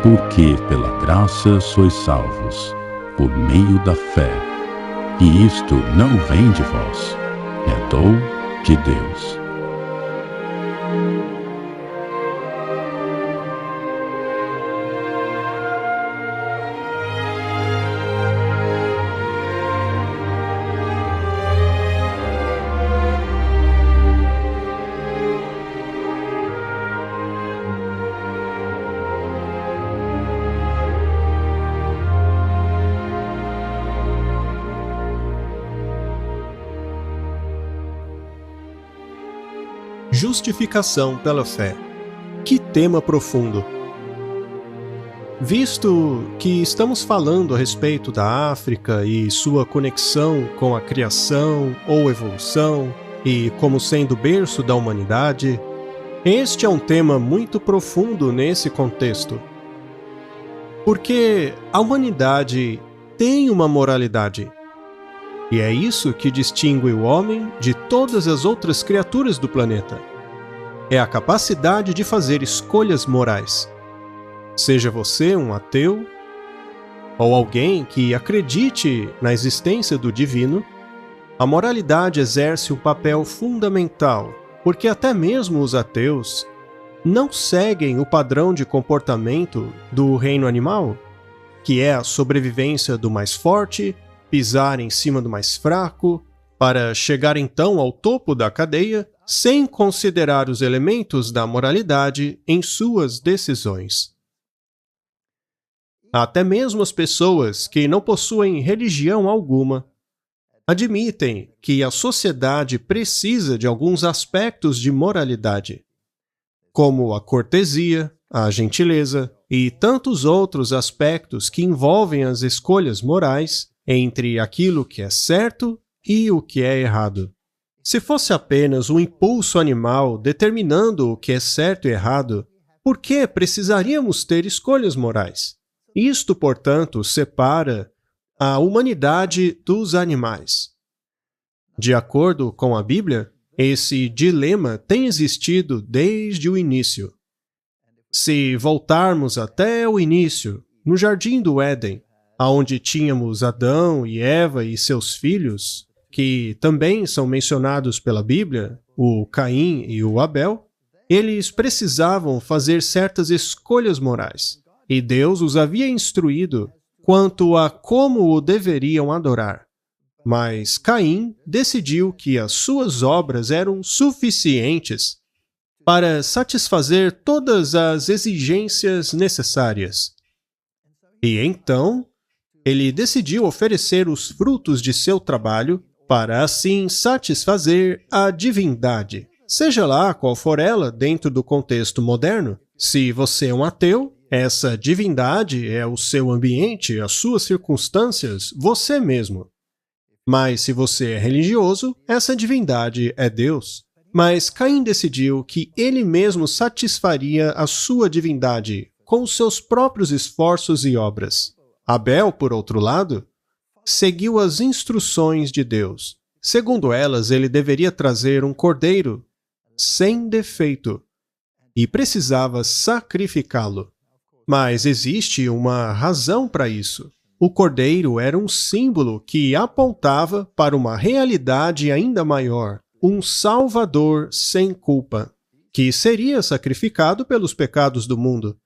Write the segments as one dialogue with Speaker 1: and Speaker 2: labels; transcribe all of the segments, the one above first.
Speaker 1: Porque pela graça sois salvos, por meio da fé. E isto não vem de vós, é dom de Deus.
Speaker 2: Justificação pela fé. Que tema profundo! Visto que estamos falando a respeito da África e sua conexão com a criação ou evolução e como sendo o berço da humanidade, este é um tema muito profundo nesse contexto. Porque a humanidade tem uma moralidade. E é isso que distingue o homem de todas as outras criaturas do planeta. É a capacidade de fazer escolhas morais. Seja você um ateu, ou alguém que acredite na existência do divino, a moralidade exerce um papel fundamental, porque até mesmo os ateus não seguem o padrão de comportamento do reino animal, que é a sobrevivência do mais forte, pisar em cima do mais fraco, para chegar então ao topo da cadeia, sem considerar os elementos da moralidade em suas decisões. Até mesmo as pessoas que não possuem religião alguma admitem que a sociedade precisa de alguns aspectos de moralidade, como a cortesia, a gentileza e tantos outros aspectos que envolvem as escolhas morais entre aquilo que é certo e o que é errado. Se fosse apenas um impulso animal determinando o que é certo e errado, por que precisaríamos ter escolhas morais? Isto, portanto, separa a humanidade dos animais. De acordo com a Bíblia, esse dilema tem existido desde o início. Se voltarmos até o início, no Jardim do Éden, onde tínhamos Adão e Eva e seus filhos, que também são mencionados pela Bíblia, o Caim e o Abel, eles precisavam fazer certas escolhas morais, e Deus os havia instruído quanto a como o deveriam adorar. Mas Caim decidiu que as suas obras eram suficientes para satisfazer todas as exigências necessárias. E então, ele decidiu oferecer os frutos de seu trabalho para assim satisfazer a divindade, seja lá qual for ela dentro do contexto moderno. Se você é um ateu, essa divindade é o seu ambiente, as suas circunstâncias, você mesmo. Mas se você é religioso, essa divindade é Deus. Mas Caim decidiu que ele mesmo satisfaria a sua divindade com os seus próprios esforços e obras. Abel, por outro lado, seguiu as instruções de Deus. Segundo elas, ele deveria trazer um cordeiro sem defeito e precisava sacrificá-lo. Mas existe uma razão para isso. O cordeiro era um símbolo que apontava para uma realidade ainda maior, um Salvador sem culpa, que seria sacrificado pelos pecados do mundo.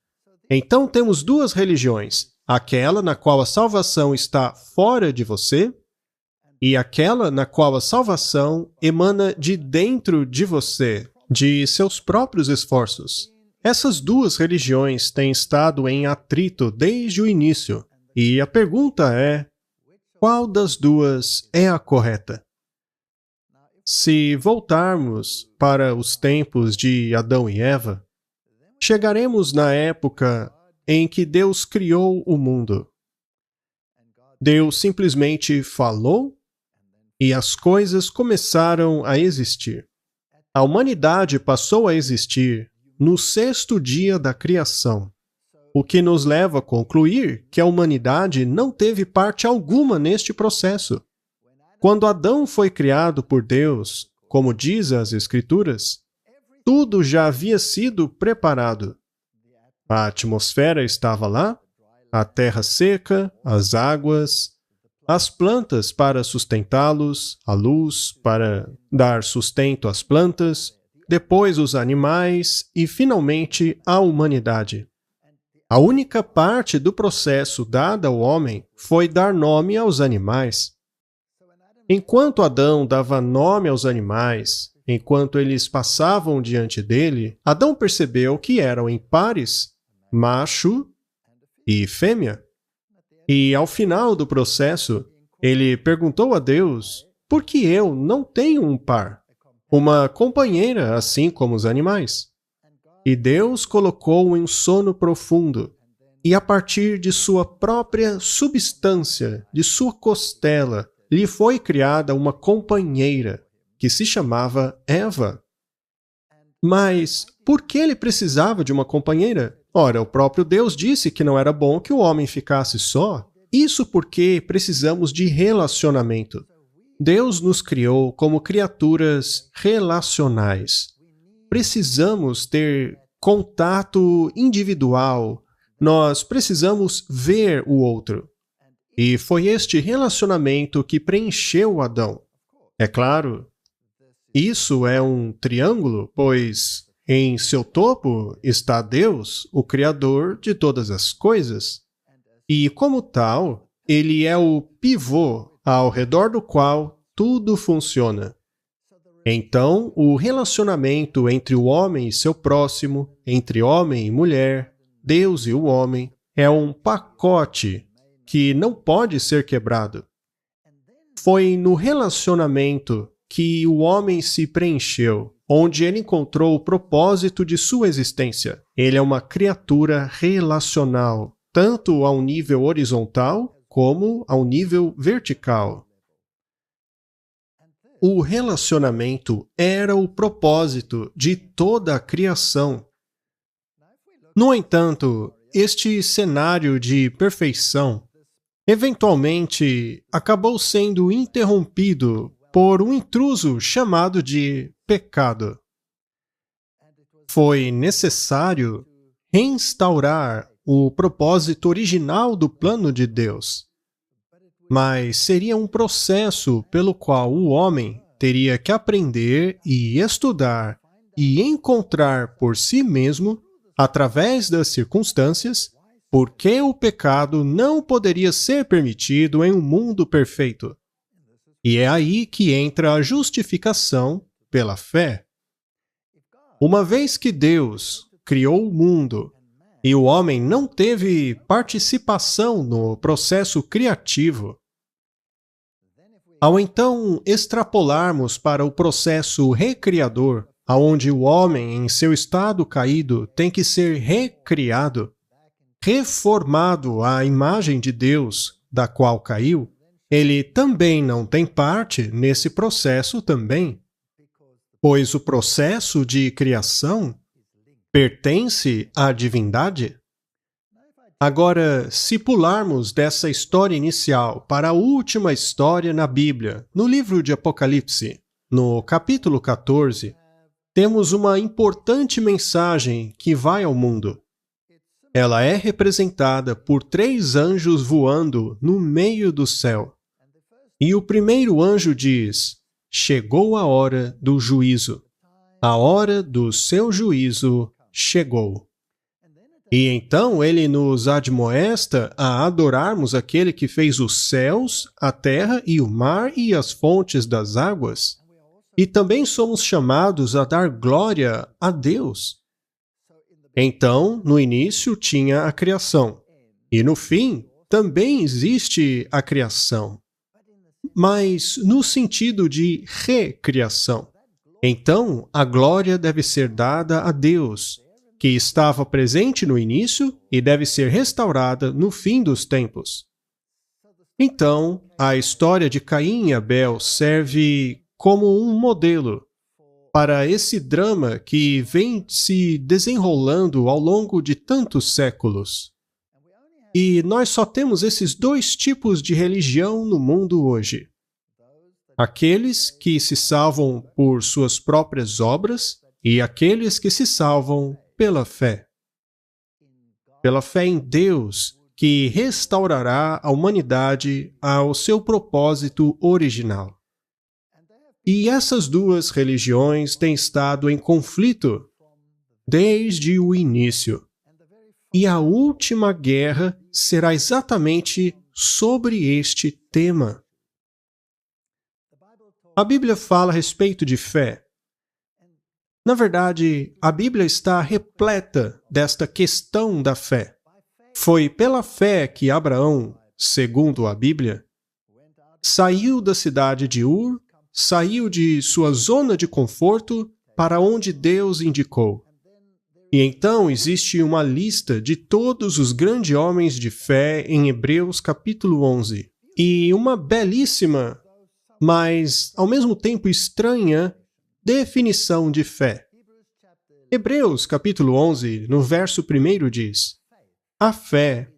Speaker 2: Então temos duas religiões, aquela na qual a salvação está fora de você e aquela na qual a salvação emana de dentro de você, de seus próprios esforços. Essas duas religiões têm estado em atrito desde o início, e a pergunta é: qual das duas é a correta? Se voltarmos para os tempos de Adão e Eva, chegaremos na época em que Deus criou o mundo. Deus simplesmente falou e as coisas começaram a existir. A humanidade passou a existir no sexto dia da criação, o que nos leva a concluir que a humanidade não teve parte alguma neste processo. Quando Adão foi criado por Deus, como diz as Escrituras, tudo já havia sido preparado. A atmosfera estava lá, a terra seca, as águas, as plantas para sustentá-los, a luz para dar sustento às plantas, depois os animais e, finalmente, a humanidade. A única parte do processo dada ao homem foi dar nome aos animais. Enquanto Adão dava nome aos animais, enquanto eles passavam diante dele, Adão percebeu que eram impares, macho e fêmea. E, ao final do processo, ele perguntou a Deus: por que eu não tenho um par, uma companheira assim como os animais? E Deus colocou-o em sono profundo, e a partir de sua própria substância, de sua costela, lhe foi criada uma companheira, que se chamava Eva. Mas por que ele precisava de uma companheira? Ora, o próprio Deus disse que não era bom que o homem ficasse só. Isso porque precisamos de relacionamento. Deus nos criou como criaturas relacionais. Precisamos ter contato individual. Nós precisamos ver o outro. E foi este relacionamento que preencheu Adão. É claro, isso é um triângulo, pois em seu topo está Deus, o Criador de todas as coisas. E, como tal, ele é o pivô ao redor do qual tudo funciona. Então, o relacionamento entre o homem e seu próximo, entre homem e mulher, Deus e o homem, é um pacote que não pode ser quebrado. Foi no relacionamento que o homem se preencheu, onde ele encontrou o propósito de sua existência. Ele é uma criatura relacional, tanto ao nível horizontal como ao nível vertical. O relacionamento era o propósito de toda a criação. No entanto, este cenário de perfeição eventualmente acabou sendo interrompido por um intruso chamado de pecado. Foi necessário reinstaurar o propósito original do plano de Deus. Mas seria um processo pelo qual o homem teria que aprender e estudar e encontrar por si mesmo, através das circunstâncias, por que o pecado não poderia ser permitido em um mundo perfeito. E é aí que entra a justificação pela fé. Uma vez que Deus criou o mundo e o homem não teve participação no processo criativo, ao então extrapolarmos para o processo recriador, aonde o homem em seu estado caído tem que ser recriado, reformado à imagem de Deus, da qual caiu, ele também não tem parte nesse processo também, pois o processo de criação pertence à divindade. Agora, se pularmos dessa história inicial para a última história na Bíblia, no livro de Apocalipse, no capítulo 14, temos uma importante mensagem que vai ao mundo. Ela é representada por 3 anjos voando no meio do céu. E o primeiro anjo diz: chegou a hora do juízo. A hora do seu juízo chegou. E então ele nos admoesta a adorarmos aquele que fez os céus, a terra e o mar e as fontes das águas. E também somos chamados a dar glória a Deus. Então, no início tinha a criação. E no fim, também existe a criação. Mas no sentido de recriação. Então, a glória deve ser dada a Deus, que estava presente no início e deve ser restaurada no fim dos tempos. Então, a história de Caim e Abel serve como um modelo para esse drama que vem se desenrolando ao longo de tantos séculos. E nós só temos esses 2 tipos de religião no mundo hoje. Aqueles que se salvam por suas próprias obras e aqueles que se salvam pela fé. pela fé em Deus, que restaurará a humanidade ao seu propósito original. E essas duas religiões têm estado em conflito desde o início. E a última guerra será exatamente sobre este tema. A Bíblia fala a respeito de fé. Na verdade, a Bíblia está repleta desta questão da fé. Foi pela fé que Abraão, segundo a Bíblia, saiu da cidade de Ur, saiu de sua zona de conforto para onde Deus indicou. E então existe uma lista de todos os grandes homens de fé em Hebreus capítulo 11. E uma belíssima, mas ao mesmo tempo estranha, definição de fé. Hebreus capítulo 11, no verso 1 diz: a fé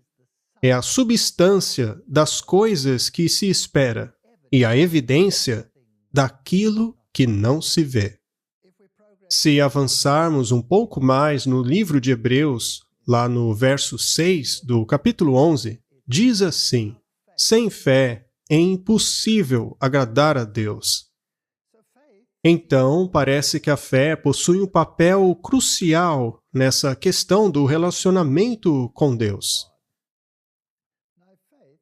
Speaker 2: é a substância das coisas que se espera e a evidência daquilo que não se vê. Se avançarmos um pouco mais no livro de Hebreus, lá no verso 6 do capítulo 11, diz assim: sem fé é impossível agradar a Deus. Então, parece que a fé possui um papel crucial nessa questão do relacionamento com Deus.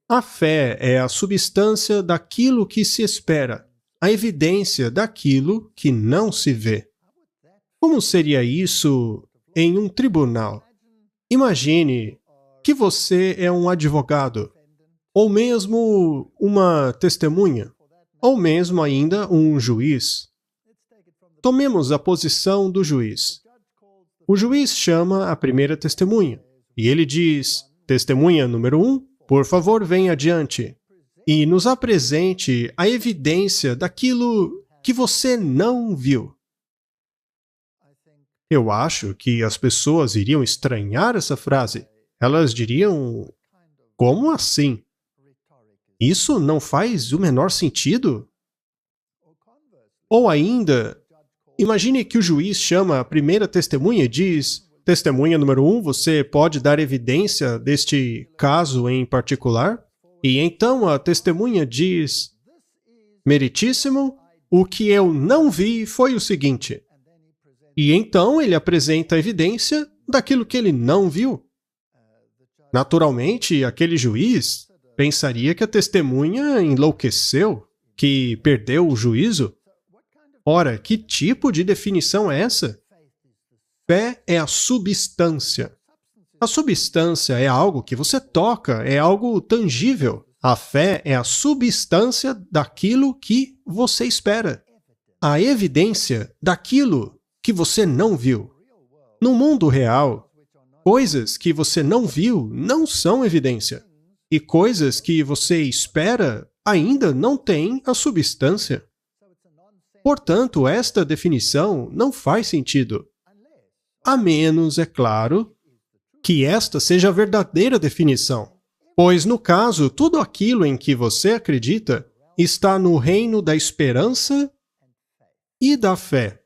Speaker 2: A fé é a substância daquilo que se espera, a evidência daquilo que não se vê. Como seria isso em um tribunal? Imagine que você é um advogado, ou mesmo uma testemunha, ou mesmo ainda um juiz. Tomemos a posição do juiz. O juiz chama a primeira testemunha, e ele diz: testemunha número 1, por favor, venha adiante e nos apresente a evidência daquilo que você não viu. Eu acho que as pessoas iriam estranhar essa frase. Elas diriam: como assim? Isso não faz o menor sentido? Ou ainda, imagine que o juiz chama a primeira testemunha e diz: testemunha número 1, você pode dar evidência deste caso em particular? E então a testemunha diz: meritíssimo, o que eu não vi foi o seguinte. E então ele apresenta a evidência daquilo que ele não viu. Naturalmente, aquele juiz pensaria que a testemunha enlouqueceu, que perdeu o juízo. Ora, que tipo de definição é essa? Fé é a substância. A substância é algo que você toca, é algo tangível. A fé é a substância daquilo que você espera. A evidência daquilo que você não viu. No mundo real, coisas que você não viu não são evidência. E coisas que você espera ainda não têm a substância. Portanto, esta definição não faz sentido. A menos, é claro, que esta seja a verdadeira definição. Pois, no caso, tudo aquilo em que você acredita está no reino da esperança e da fé.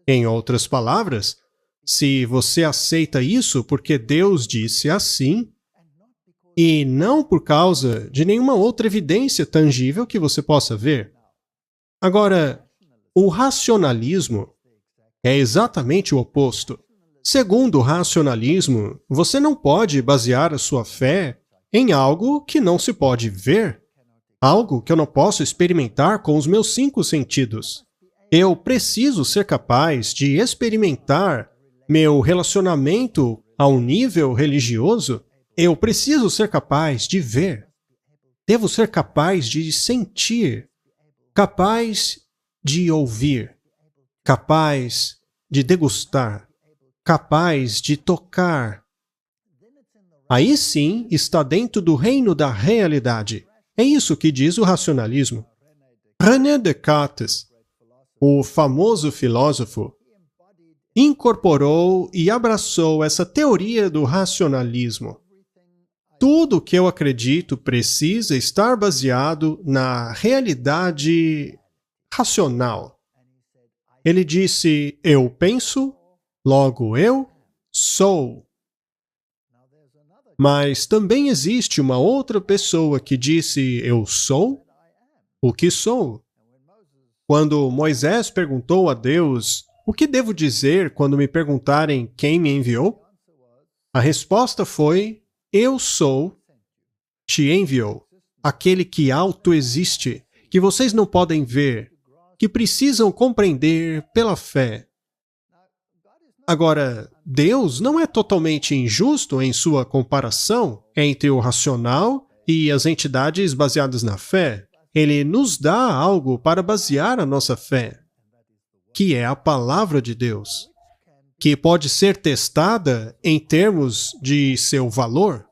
Speaker 2: Em outras palavras, se você aceita isso porque Deus disse assim, e não por causa de nenhuma outra evidência tangível que você possa ver. Agora, o racionalismo é exatamente o oposto. Segundo o racionalismo, você não pode basear a sua fé em algo que não se pode ver, algo que eu não posso experimentar com os meus 5 sentidos. Eu preciso ser capaz de experimentar meu relacionamento ao nível religioso. Eu preciso ser capaz de ver. Devo ser capaz de sentir, capaz de ouvir, capaz de degustar, capaz de tocar. Aí sim está dentro do reino da realidade. É isso que diz o racionalismo. René Descartes, o famoso filósofo, incorporou e abraçou essa teoria do racionalismo. Tudo o que eu acredito precisa estar baseado na realidade racional. Ele disse: eu penso, logo eu sou. Mas também existe uma outra pessoa que disse, eu sou o que sou. Quando Moisés perguntou a Deus, o que devo dizer quando me perguntarem quem me enviou? A resposta foi, eu sou, te enviou. Aquele que autoexiste, que vocês não podem ver, que precisam compreender pela fé. Agora, Deus não é totalmente injusto em sua comparação entre o racional e as entidades baseadas na fé. Ele nos dá algo para basear a nossa fé, que é a palavra de Deus, que pode ser testada em termos de seu valor,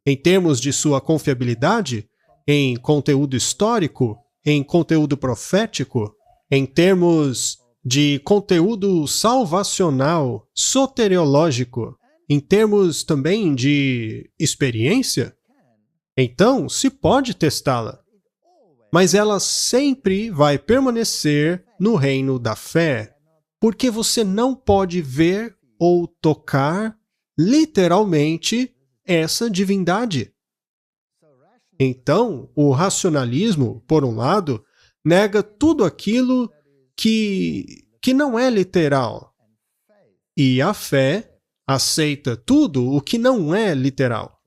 Speaker 2: em termos de sua confiabilidade, em conteúdo histórico, em conteúdo profético, em termos de conteúdo salvacional, soteriológico, em termos também de experiência. Então, se pode testá-la. Mas ela sempre vai permanecer no reino da fé, porque você não pode ver ou tocar, literalmente, essa divindade. Então, o racionalismo, por um lado, nega tudo aquilo que não é literal. E a fé aceita tudo o que não é literal.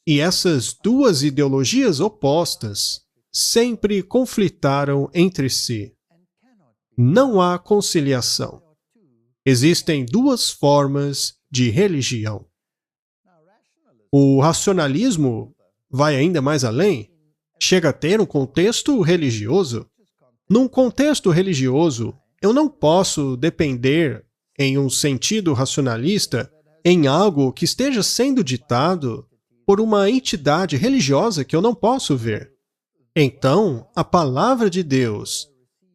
Speaker 2: E essas duas ideologias opostas sempre conflitaram entre si. Não há conciliação. Existem duas formas de religião. O racionalismo vai ainda mais além, chega a ter um contexto religioso. Num contexto religioso, eu não posso depender, em um sentido racionalista, em algo que esteja sendo ditado por uma entidade religiosa que eu não posso ver. Então, a palavra de Deus,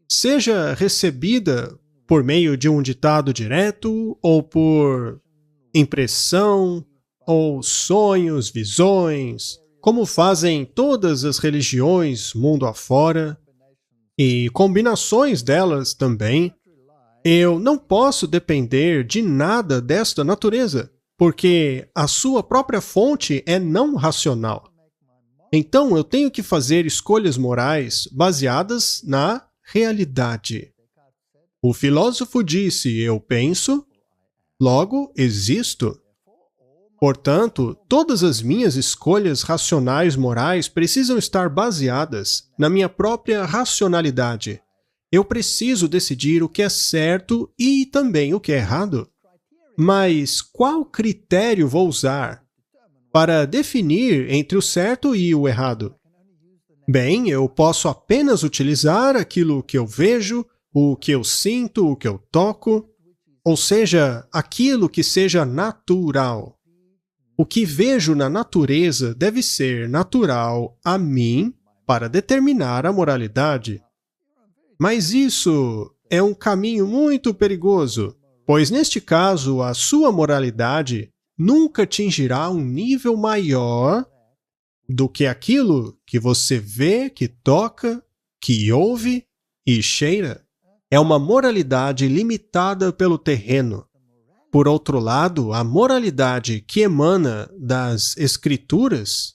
Speaker 2: seja recebida por meio de um ditado direto, ou por impressão, ou sonhos, visões, como fazem todas as religiões mundo afora, e combinações delas também, eu não posso depender de nada desta natureza, porque a sua própria fonte é não racional. Então, eu tenho que fazer escolhas morais baseadas na realidade. O filósofo disse, eu penso, logo existo. Portanto, todas as minhas escolhas racionais morais precisam estar baseadas na minha própria racionalidade. Eu preciso decidir o que é certo e também o que é errado. Mas qual critério vou usar para definir entre o certo e o errado? Bem, eu posso apenas utilizar aquilo que eu vejo, o que eu sinto, o que eu toco, ou seja, aquilo que seja natural. O que vejo na natureza deve ser natural a mim para determinar a moralidade. Mas isso é um caminho muito perigoso, pois neste caso a sua moralidade nunca atingirá um nível maior do que aquilo que você vê, que toca, que ouve e cheira. É uma moralidade limitada pelo terreno. Por outro lado, a moralidade que emana das Escrituras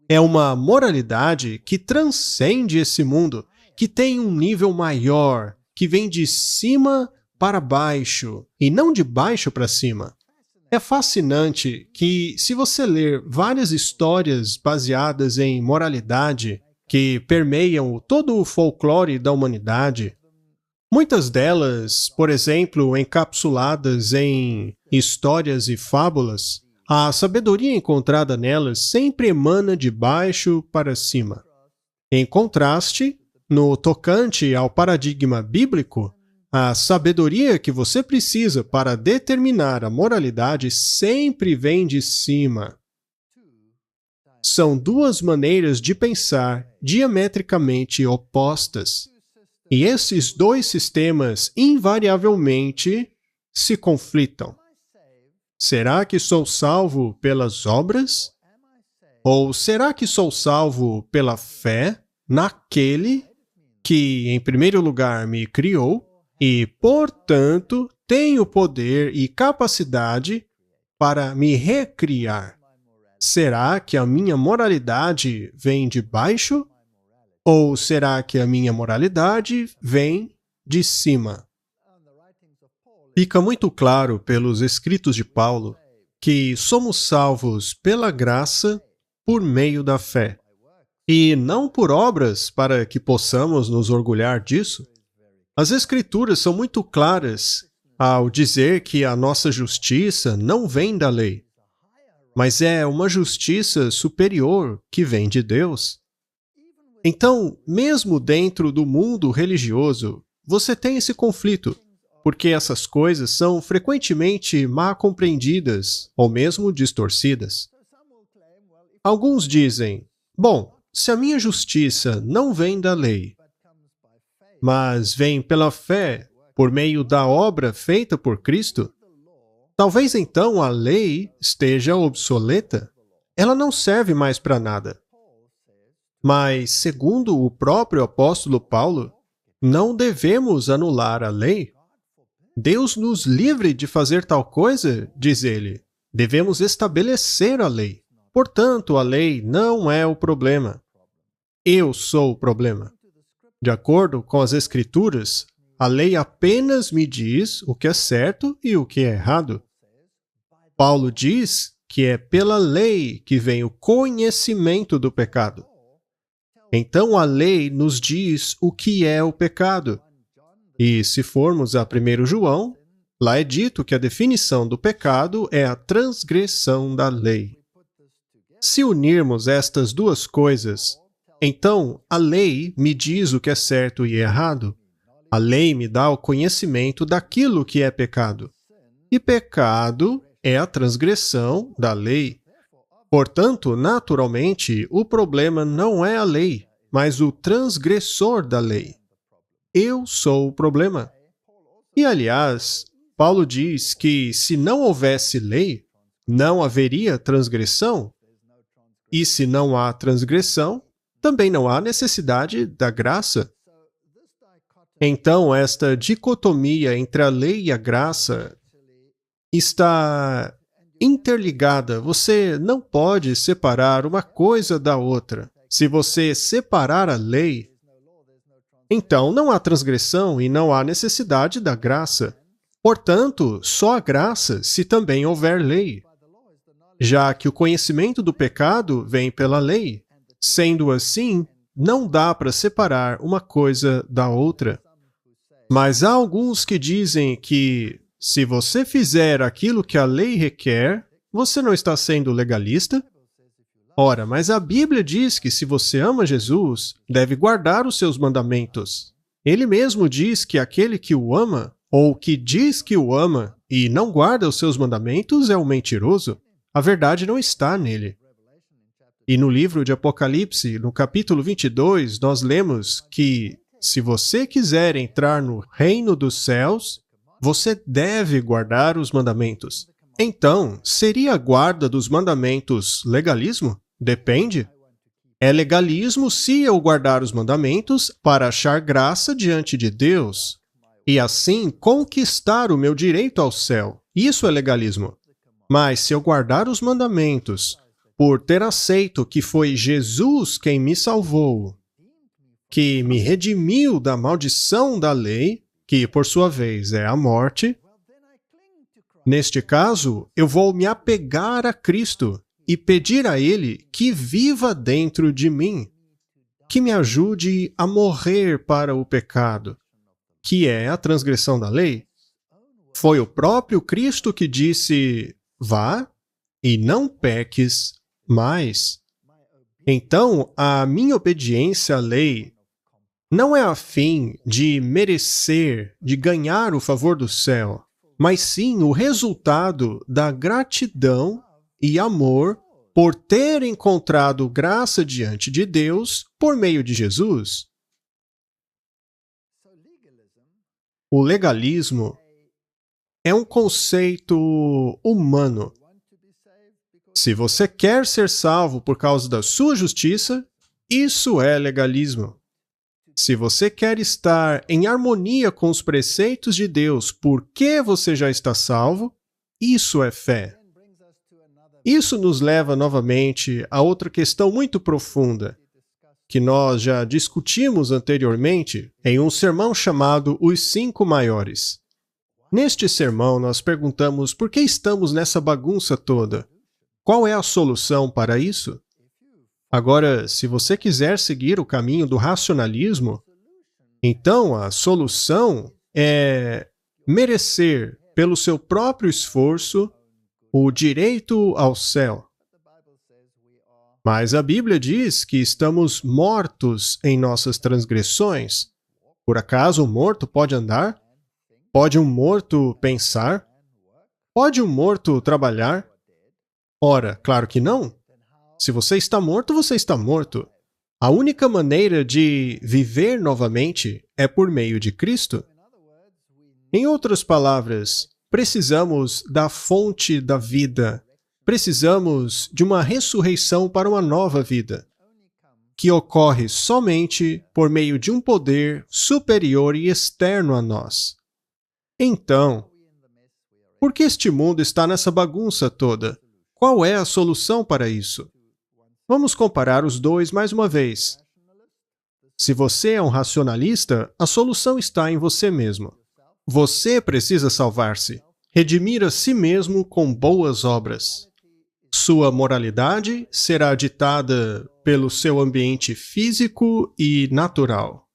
Speaker 2: é uma moralidade que transcende esse mundo, que tem um nível maior, que vem de cima para baixo e não de baixo para cima. É fascinante que, se você ler várias histórias baseadas em moralidade que permeiam todo o folclore da humanidade, muitas delas, por exemplo, encapsuladas em histórias e fábulas, a sabedoria encontrada nelas sempre emana de baixo para cima. Em contraste, no tocante ao paradigma bíblico, a sabedoria que você precisa para determinar a moralidade sempre vem de cima. São duas maneiras de pensar diametricamente opostas. E esses dois sistemas invariavelmente se conflitam. Será que sou salvo pelas obras? Ou será que sou salvo pela fé naquele que, em primeiro lugar, me criou e, portanto, tem o poder e capacidade para me recriar? Será que a minha moralidade vem de baixo? Ou será que a minha moralidade vem de cima? Fica muito claro pelos escritos de Paulo que somos salvos pela graça por meio da fé, e não por obras para que possamos nos orgulhar disso. As Escrituras são muito claras ao dizer que a nossa justiça não vem da lei, mas é uma justiça superior que vem de Deus. Então, mesmo dentro do mundo religioso, você tem esse conflito, porque essas coisas são frequentemente mal compreendidas ou mesmo distorcidas. Alguns dizem, bom, se a minha justiça não vem da lei, mas vem pela fé, por meio da obra feita por Cristo, talvez então a lei esteja obsoleta. Ela não serve mais para nada. Mas, segundo o próprio apóstolo Paulo, não devemos anular a lei. Deus nos livre de fazer tal coisa, diz ele. Devemos estabelecer a lei. Portanto, a lei não é o problema. Eu sou o problema. De acordo com as Escrituras, a lei apenas me diz o que é certo e o que é errado. Paulo diz que é pela lei que vem o conhecimento do pecado. Então a lei nos diz o que é o pecado. E se formos a 1 João, lá é dito que a definição do pecado é a transgressão da lei. Se unirmos estas duas coisas, então a lei me diz o que é certo e errado. A lei me dá o conhecimento daquilo que é pecado. E pecado é a transgressão da lei. Portanto, naturalmente, o problema não é a lei, mas o transgressor da lei. Eu sou o problema. E, aliás, Paulo diz que se não houvesse lei, não haveria transgressão. E se não há transgressão, também não há necessidade da graça. Então, esta dicotomia entre a lei e a graça está interligada. Você não pode separar uma coisa da outra. Se você separar a lei, então não há transgressão e não há necessidade da graça. Portanto, só há graça se também houver lei, já que o conhecimento do pecado vem pela lei. Sendo assim, não dá para separar uma coisa da outra. Mas há alguns que dizem que, se você fizer aquilo que a lei requer, você não está sendo legalista? Ora, mas a Bíblia diz que se você ama Jesus, deve guardar os seus mandamentos. Ele mesmo diz que aquele que o ama, ou que diz que o ama, e não guarda os seus mandamentos, é um mentiroso. A verdade não está nele. E no livro de Apocalipse, no capítulo 22, nós lemos que, se você quiser entrar no reino dos céus, você deve guardar os mandamentos. Então, seria a guarda dos mandamentos legalismo? Depende. É legalismo se eu guardar os mandamentos para achar graça diante de Deus e assim conquistar o meu direito ao céu. Isso é legalismo. Mas se eu guardar os mandamentos por ter aceito que foi Jesus quem me salvou, que me redimiu da maldição da lei, que por sua vez é a morte, neste caso, eu vou me apegar a Cristo e pedir a Ele que viva dentro de mim, que me ajude a morrer para o pecado, que é a transgressão da lei. Foi o próprio Cristo que disse, vá e não peques mais. Então, a minha obediência à lei não é a fim de merecer, de ganhar o favor do céu, mas sim o resultado da gratidão e amor por ter encontrado graça diante de Deus por meio de Jesus. O legalismo é um conceito humano. Se você quer ser salvo por causa da sua justiça, isso é legalismo. Se você quer estar em harmonia com os preceitos de Deus porque você já está salvo, isso é fé. Isso nos leva novamente a outra questão muito profunda, que nós já discutimos anteriormente em um sermão chamado Os 5 Maiores. Neste sermão, nós perguntamos por que estamos nessa bagunça toda. Qual é a solução para isso? Agora, se você quiser seguir o caminho do racionalismo, então a solução é merecer, pelo seu próprio esforço, o direito ao céu. Mas a Bíblia diz que estamos mortos em nossas transgressões. Por acaso um morto pode andar? Pode um morto pensar? Pode um morto trabalhar? Ora, claro que não. Se você está morto, você está morto. A única maneira de viver novamente é por meio de Cristo. Em outras palavras, precisamos da fonte da vida. Precisamos de uma ressurreição para uma nova vida, que ocorre somente por meio de um poder superior e externo a nós. Então, por que este mundo está nessa bagunça toda? Qual é a solução para isso? Vamos comparar os dois mais uma vez. Se você é um racionalista, a solução está em você mesmo. Você precisa salvar-se, redimir a si mesmo com boas obras. Sua moralidade será ditada pelo seu ambiente físico e natural.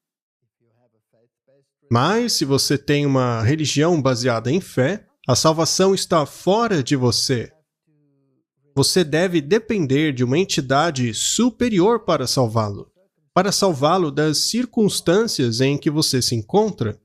Speaker 2: Mas, se você tem uma religião baseada em fé, a salvação está fora de você. Você deve depender de uma entidade superior para salvá-lo das circunstâncias em que você se encontra,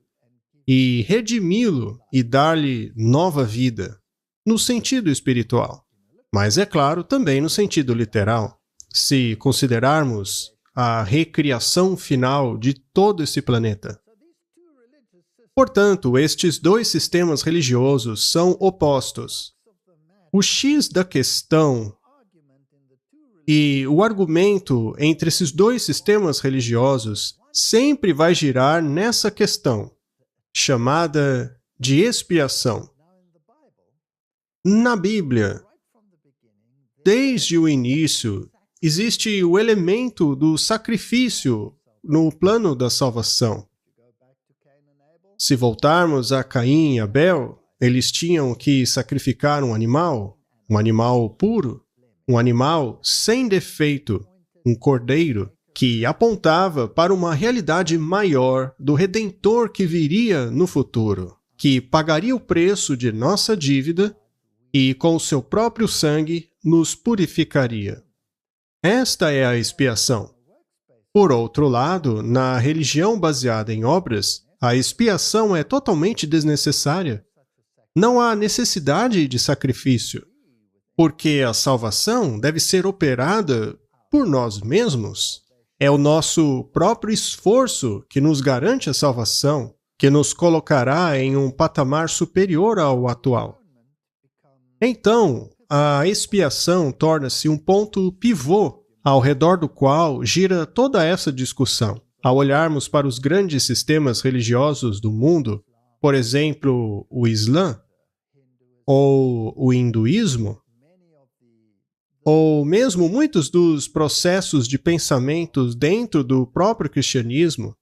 Speaker 2: e redimi-lo e dar-lhe nova vida, no sentido espiritual. Mas, é claro, também no sentido literal, se considerarmos a recriação final de todo esse planeta. Portanto, estes dois sistemas religiosos são opostos. O X da questão e o argumento entre esses dois sistemas religiosos sempre vai girar nessa questão, chamada de expiação. Na Bíblia, desde o início, existe o elemento do sacrifício no plano da salvação. Se voltarmos a Caim e Abel, eles tinham que sacrificar um animal puro, um animal sem defeito, um cordeiro, que apontava para uma realidade maior do Redentor que viria no futuro, que pagaria o preço de nossa dívida e, com o seu próprio sangue, nos purificaria. Esta é a expiação. Por outro lado, na religião baseada em obras, a expiação é totalmente desnecessária. Não há necessidade de sacrifício, porque a salvação deve ser operada por nós mesmos. É o nosso próprio esforço que nos garante a salvação, que nos colocará em um patamar superior ao atual. Então, a expiação torna-se um ponto pivô ao redor do qual gira toda essa discussão. Ao olharmos para os grandes sistemas religiosos do mundo, por exemplo, o Islã, ou o hinduísmo, ou mesmo muitos dos processos de pensamentos dentro do próprio cristianismo,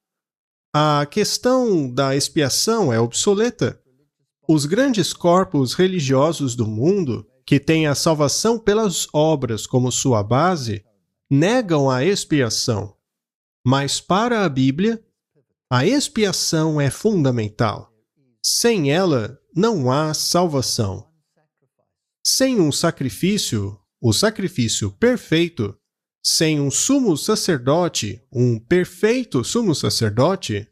Speaker 2: a questão da expiação é obsoleta. Os grandes corpos religiosos do mundo, que têm a salvação pelas obras como sua base, negam a expiação. Mas para a Bíblia, a expiação é fundamental. Sem ela, não há salvação. Sem um sacrifício, o sacrifício perfeito, sem um sumo sacerdote, um perfeito sumo sacerdote,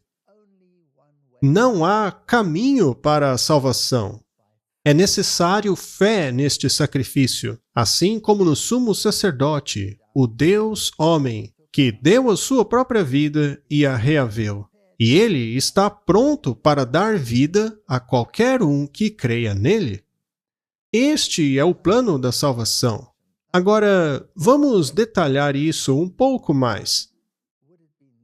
Speaker 2: não há caminho para a salvação. É necessário fé neste sacrifício, assim como no sumo sacerdote, o Deus homem, que deu a sua própria vida e a reaveu. E ele está pronto para dar vida a qualquer um que creia nele. Este é o plano da salvação. Agora, vamos detalhar isso um pouco mais.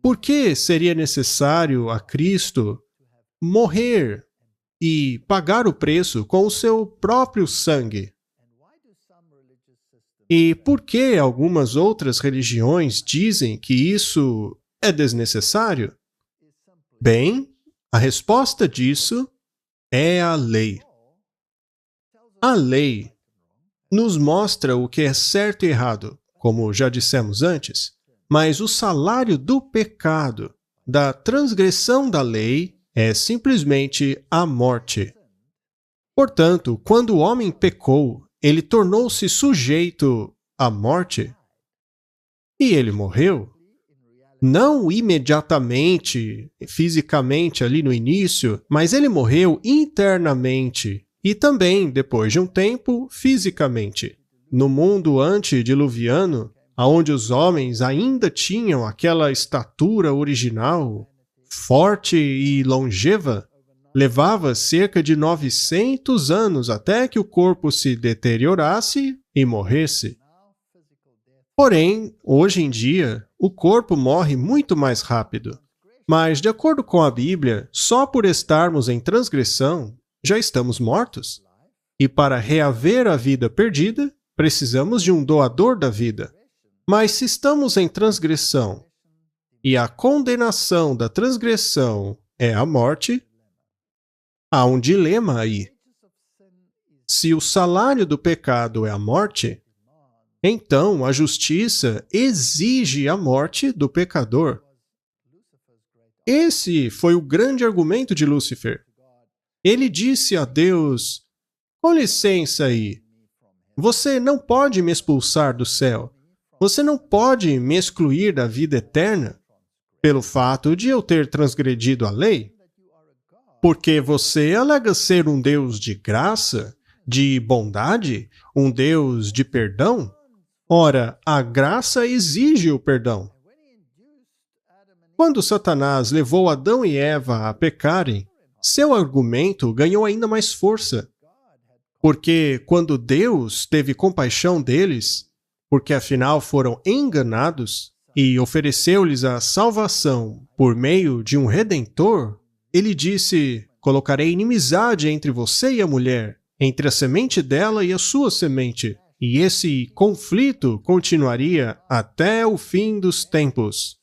Speaker 2: Por que seria necessário a Cristo morrer e pagar o preço com o seu próprio sangue? E por que algumas outras religiões dizem que isso é desnecessário? Bem, a resposta disso é a lei. A lei nos mostra o que é certo e errado, como já dissemos antes, mas o salário do pecado, da transgressão da lei, é simplesmente a morte. Portanto, quando o homem pecou, ele tornou-se sujeito à morte e ele morreu. Não imediatamente, fisicamente ali no início, mas ele morreu internamente e também, depois de um tempo, fisicamente. No mundo antediluviano, onde os homens ainda tinham aquela estatura original, forte e longeva, levava cerca de 900 anos até que o corpo se deteriorasse e morresse. Porém, hoje em dia, o corpo morre muito mais rápido. Mas, de acordo com a Bíblia, só por estarmos em transgressão, já estamos mortos. E para reaver a vida perdida, precisamos de um doador da vida. Mas se estamos em transgressão, e a condenação da transgressão é a morte, há um dilema aí. Se o salário do pecado é a morte, então a justiça exige a morte do pecador. Esse foi o grande argumento de Lúcifer. Ele disse a Deus: com licença aí, você não pode me expulsar do céu. Você não pode me excluir da vida eterna pelo fato de eu ter transgredido a lei. Porque você alega ser um Deus de graça, de bondade, um Deus de perdão. Ora, a graça exige o perdão. Quando Satanás levou Adão e Eva a pecarem, seu argumento ganhou ainda mais força. Porque quando Deus teve compaixão deles, porque afinal foram enganados, e ofereceu-lhes a salvação por meio de um Redentor, ele disse: colocarei inimizade entre você e a mulher, entre a semente dela e a sua semente, e esse conflito continuaria até o fim dos tempos,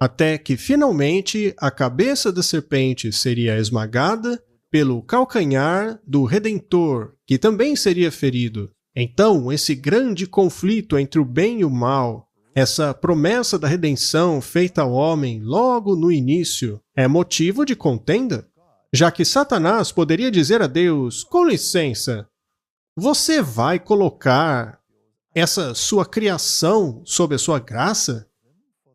Speaker 2: até que finalmente a cabeça da serpente seria esmagada pelo calcanhar do Redentor, que também seria ferido. Então, esse grande conflito entre o bem e o mal, essa promessa da redenção feita ao homem logo no início, é motivo de contenda? Já que Satanás poderia dizer a Deus: com licença, você vai colocar essa sua criação sob a sua graça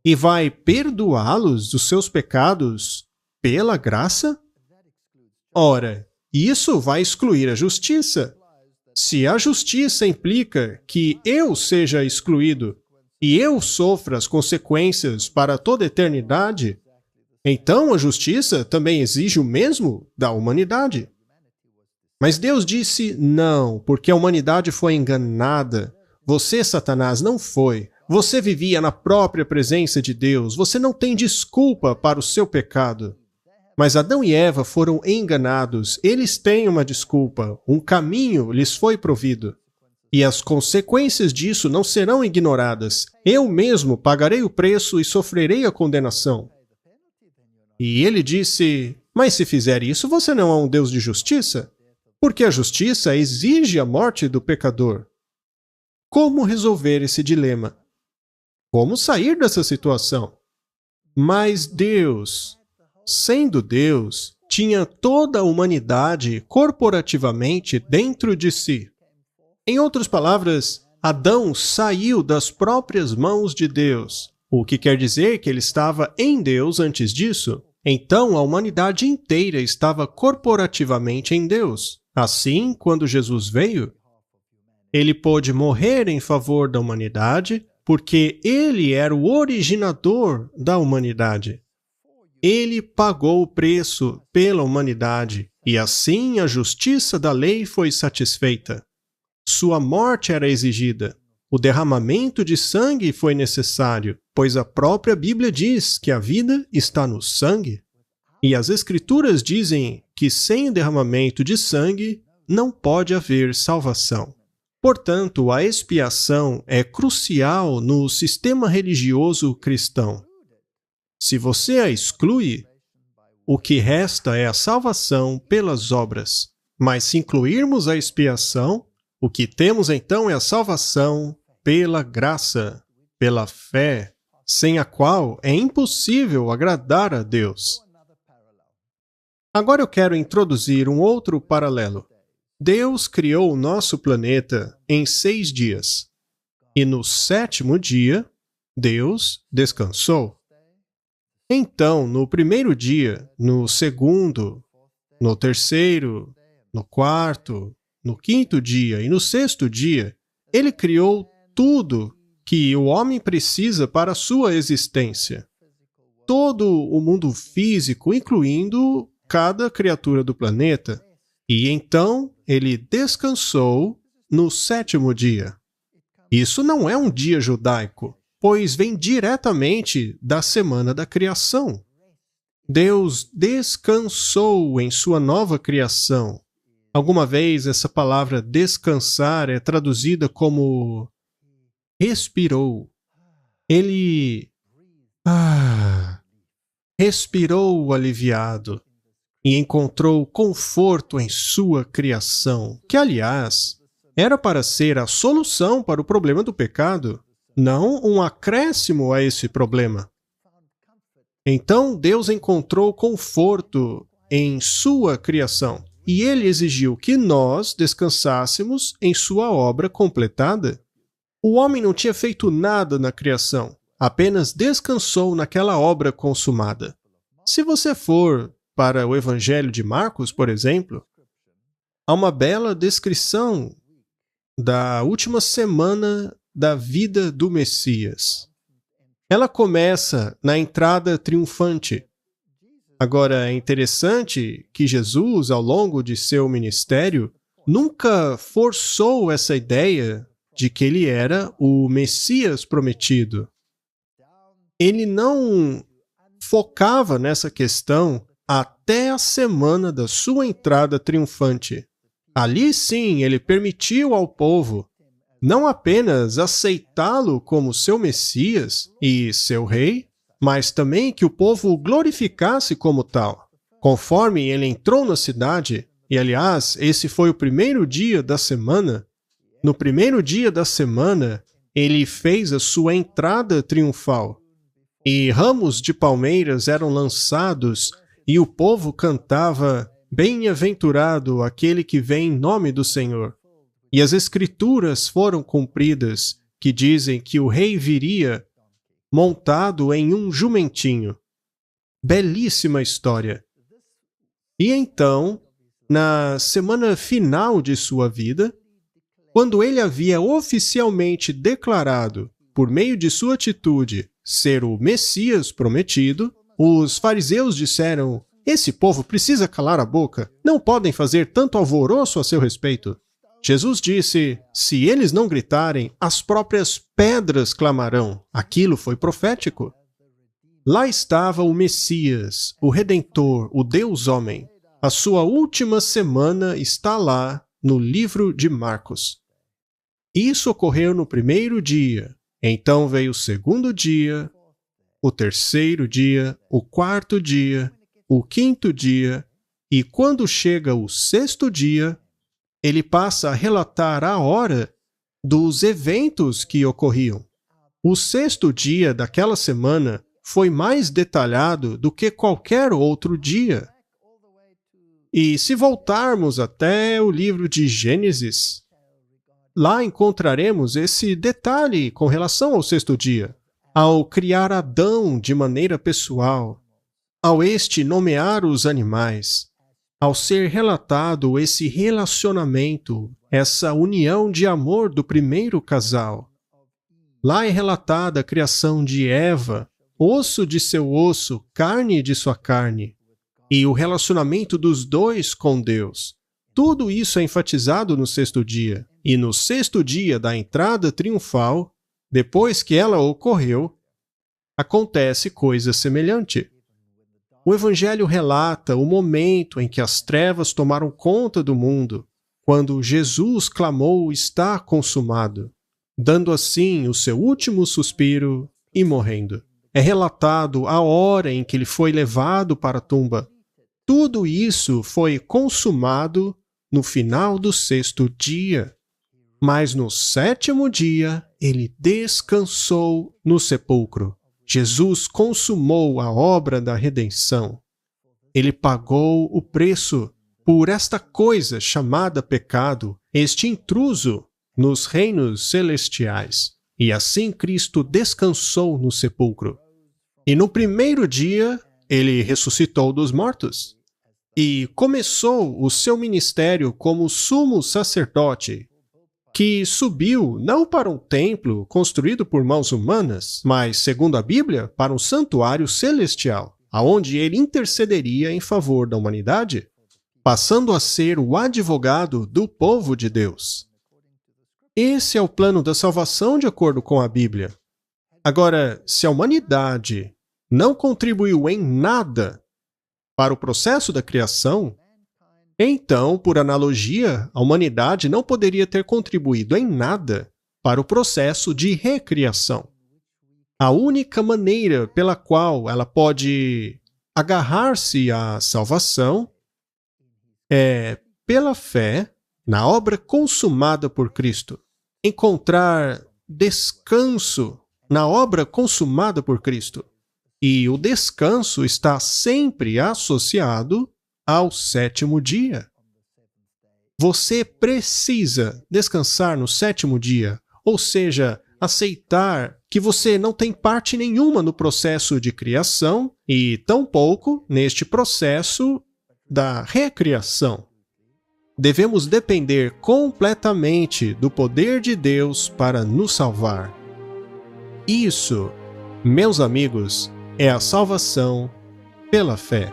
Speaker 2: e vai perdoá-los dos seus pecados pela graça? Ora, isso vai excluir a justiça. Se a justiça implica que eu seja excluído e eu sofra as consequências para toda a eternidade, então a justiça também exige o mesmo da humanidade. Mas Deus disse não, porque a humanidade foi enganada. Você, Satanás, não foi. Você vivia na própria presença de Deus. Você não tem desculpa para o seu pecado. Mas Adão e Eva foram enganados. Eles têm uma desculpa. Um caminho lhes foi provido. E as consequências disso não serão ignoradas. Eu mesmo pagarei o preço e sofrerei a condenação. E ele disse: mas se fizer isso, você não é um Deus de justiça? Porque a justiça exige a morte do pecador. Como resolver esse dilema? Como sair dessa situação? Mas Deus, sendo Deus, tinha toda a humanidade corporativamente dentro de si. Em outras palavras, Adão saiu das próprias mãos de Deus, o que quer dizer que ele estava em Deus antes disso. Então, a humanidade inteira estava corporativamente em Deus. Assim, quando Jesus veio, ele pôde morrer em favor da humanidade, porque ele era o originador da humanidade. Ele pagou o preço pela humanidade, e assim a justiça da lei foi satisfeita. Sua morte era exigida. O derramamento de sangue foi necessário, pois a própria Bíblia diz que a vida está no sangue. E as Escrituras dizem que sem o derramamento de sangue não pode haver salvação. Portanto, a expiação é crucial no sistema religioso cristão. Se você a exclui, o que resta é a salvação pelas obras. Mas se incluirmos a expiação, o que temos então é a salvação pela graça, pela fé, sem a qual é impossível agradar a Deus. Agora eu quero introduzir um outro paralelo. Deus criou o nosso planeta em 6 dias. E no 7º dia, Deus descansou. Então, no primeiro dia, no 2º, no 3º, no 4º, no 5º dia e no 6º dia, Ele criou tudo que o homem precisa para a sua existência. Todo o mundo físico, incluindo cada criatura do planeta. E então, Ele descansou no 7º dia. Isso não é um dia judaico, pois vem diretamente da semana da criação. Deus descansou em sua nova criação. Alguma vez essa palavra descansar é traduzida como respirou. Ele respirou aliviado e encontrou conforto em sua criação, que, aliás, era para ser a solução para o problema do pecado, não um acréscimo a esse problema. Então, Deus encontrou conforto em sua criação, e Ele exigiu que nós descansássemos em sua obra completada. O homem não tinha feito nada na criação, apenas descansou naquela obra consumada. Se você for para o Evangelho de Marcos, por exemplo, há uma bela descrição da última semana da vida do Messias. Ela começa na entrada triunfante. Agora, é interessante que Jesus, ao longo de seu ministério, nunca forçou essa ideia de que ele era o Messias prometido. Ele não focava nessa questão até a semana da sua entrada triunfante. Ali sim, ele permitiu ao povo não apenas aceitá-lo como seu Messias e seu rei, mas também que o povo o glorificasse como tal. Conforme ele entrou na cidade, e aliás, esse foi o primeiro dia da semana, no primeiro dia da semana, ele fez a sua entrada triunfal. E ramos de palmeiras eram lançados e o povo cantava: "Bem-aventurado aquele que vem em nome do Senhor." E as escrituras foram cumpridas, que dizem que o rei viria montado em um jumentinho. Belíssima história. E então, na semana final de sua vida, quando ele havia oficialmente declarado, por meio de sua atitude, ser o Messias prometido, os fariseus disseram: "Esse povo precisa calar a boca, não podem fazer tanto alvoroço a seu respeito." Jesus disse: "Se eles não gritarem, as próprias pedras clamarão." Aquilo foi profético. Lá estava o Messias, o Redentor, o Deus-homem. A sua última semana está lá no livro de Marcos. Isso ocorreu no primeiro dia. Então veio o 2º dia, o 3º dia, o 4º dia, o 5º dia, e quando chega o 6º dia, ele passa a relatar a hora dos eventos que ocorriam. O 6º dia daquela semana foi mais detalhado do que qualquer outro dia. E se voltarmos até o livro de Gênesis, lá encontraremos esse detalhe com relação ao 6º dia. Ao criar Adão de maneira pessoal, ao este nomear os animais, ao ser relatado esse relacionamento, essa união de amor do primeiro casal. Lá é relatada a criação de Eva, osso de seu osso, carne de sua carne, e o relacionamento dos dois com Deus. Tudo isso é enfatizado no 6º dia. E no 6º dia da entrada triunfal, depois que ela ocorreu, acontece coisa semelhante. O Evangelho relata o momento em que as trevas tomaram conta do mundo, quando Jesus clamou "está consumado", dando assim o seu último suspiro e morrendo. É relatado a hora em que ele foi levado para a tumba. Tudo isso foi consumado no final do 6º dia. Mas no 7º dia, ele descansou no sepulcro. Jesus consumou a obra da redenção. Ele pagou o preço por esta coisa chamada pecado, este intruso nos reinos celestiais. E assim Cristo descansou no sepulcro. E no 1º dia, ele ressuscitou dos mortos. E começou o seu ministério como sumo sacerdote, que subiu não para um templo construído por mãos humanas, mas, segundo a Bíblia, para um santuário celestial, aonde ele intercederia em favor da humanidade, passando a ser o advogado do povo de Deus. Esse é o plano da salvação de acordo com a Bíblia. Agora, se a humanidade não contribuiu em nada para o processo da criação, então, por analogia, a humanidade não poderia ter contribuído em nada para o processo de recriação. A única maneira pela qual ela pode agarrar-se à salvação é pela fé na obra consumada por Cristo. Encontrar descanso na obra consumada por Cristo. E o descanso está sempre associado ao 7º dia. Você precisa descansar no 7º dia, ou seja, aceitar que você não tem parte nenhuma no processo de criação e tampouco neste processo da recriação. Devemos depender completamente do poder de Deus para nos salvar. Isso, meus amigos, é a salvação pela fé.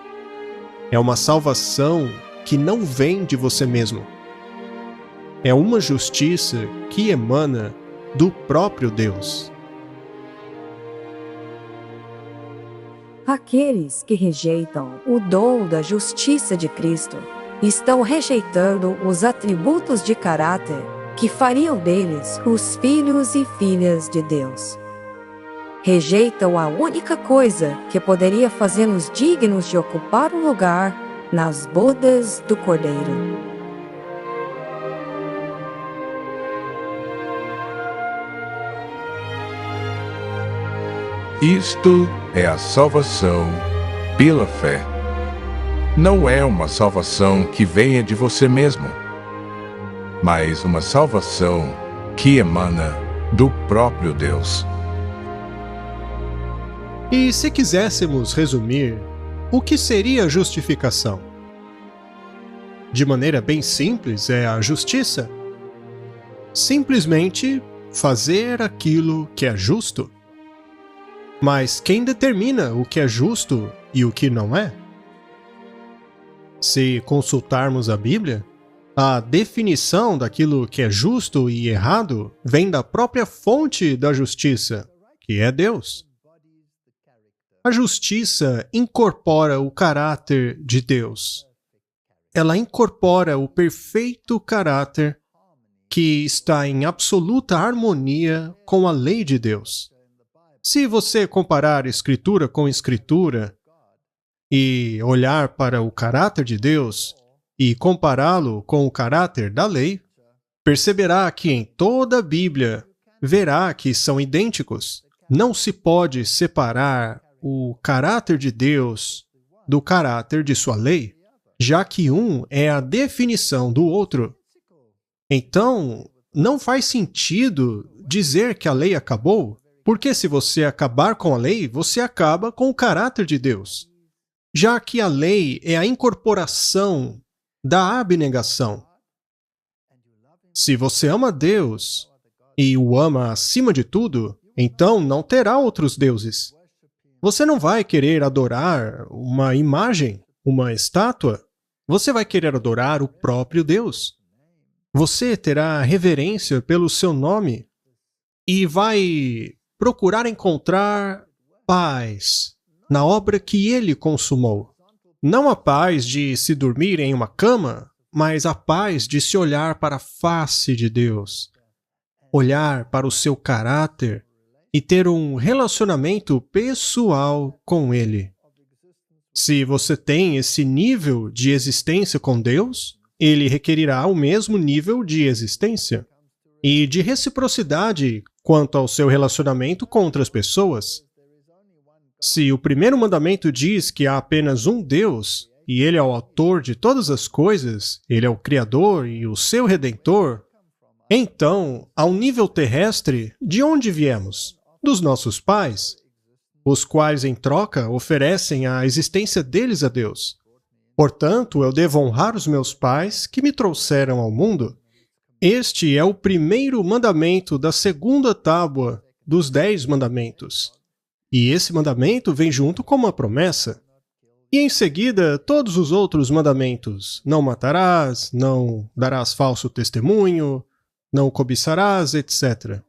Speaker 2: É uma salvação que não vem de você mesmo. É uma justiça que emana do próprio Deus.
Speaker 3: Aqueles que rejeitam o dom da justiça de Cristo estão rejeitando os atributos de caráter que fariam deles os filhos e filhas de Deus. Rejeitam a única coisa que poderia fazê-los dignos de ocupar um lugar nas bodas do Cordeiro.
Speaker 4: Isto é a salvação pela fé. Não é uma salvação que venha de você mesmo, mas uma salvação que emana do próprio Deus.
Speaker 2: E se quiséssemos resumir, o que seria a justificação? De maneira bem simples, é a justiça. Simplesmente fazer aquilo que é justo. Mas quem determina o que é justo e o que não é? Se consultarmos a Bíblia, a definição daquilo que é justo e errado vem da própria fonte da justiça, que é Deus. A justiça incorpora o caráter de Deus. Ela incorpora o perfeito caráter que está em absoluta harmonia com a lei de Deus. Se você comparar Escritura com Escritura e olhar para o caráter de Deus e compará-lo com o caráter da lei, perceberá que em toda a Bíblia verá que são idênticos. Não se pode separar o caráter de Deus do caráter de sua lei, já que um é a definição do outro. Então, não faz sentido dizer que a lei acabou, porque se você acabar com a lei, você acaba com o caráter de Deus, já que a lei é a incorporação da abnegação. Se você ama Deus e o ama acima de tudo, então não terá outros deuses. Você não vai querer adorar uma imagem, uma estátua. Você vai querer adorar o próprio Deus. Você terá reverência pelo seu nome e vai procurar encontrar paz na obra que ele consumou. Não a paz de se dormir em uma cama, mas a paz de se olhar para a face de Deus, olhar para o seu caráter e ter um relacionamento pessoal com Ele. Se você tem esse nível de existência com Deus, Ele requerirá o mesmo nível de existência e de reciprocidade quanto ao seu relacionamento com outras pessoas. Se o primeiro mandamento diz que há apenas um Deus, e Ele é o autor de todas as coisas, Ele é o Criador e o seu Redentor, então, ao nível terrestre, de onde viemos? Dos nossos pais, os quais, em troca, oferecem a existência deles a Deus. Portanto, eu devo honrar os meus pais que me trouxeram ao mundo. Este é o primeiro mandamento da segunda tábua dos 10 mandamentos. E esse mandamento vem junto com uma promessa. E em seguida, todos os outros mandamentos. Não matarás, não darás falso testemunho, não cobiçarás, etc.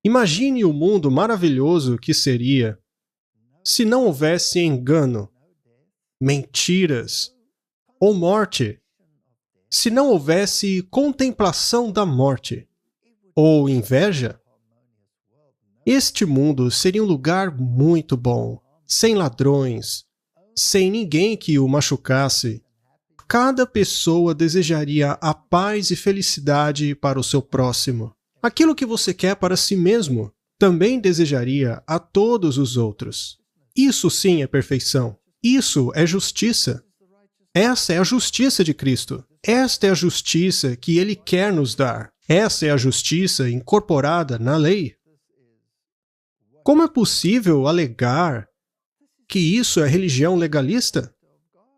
Speaker 2: Imagine o mundo maravilhoso que seria se não houvesse engano, mentiras ou morte, se não houvesse contemplação da morte ou inveja. Este mundo seria um lugar muito bom, sem ladrões, sem ninguém que o machucasse. Cada pessoa desejaria a paz e felicidade para o seu próximo. Aquilo que você quer para si mesmo, também desejaria a todos os outros. Isso sim é perfeição. Isso é justiça. Essa é a justiça de Cristo. Esta é a justiça que Ele quer nos dar. Essa é a justiça incorporada na lei. Como é possível alegar que isso é religião legalista?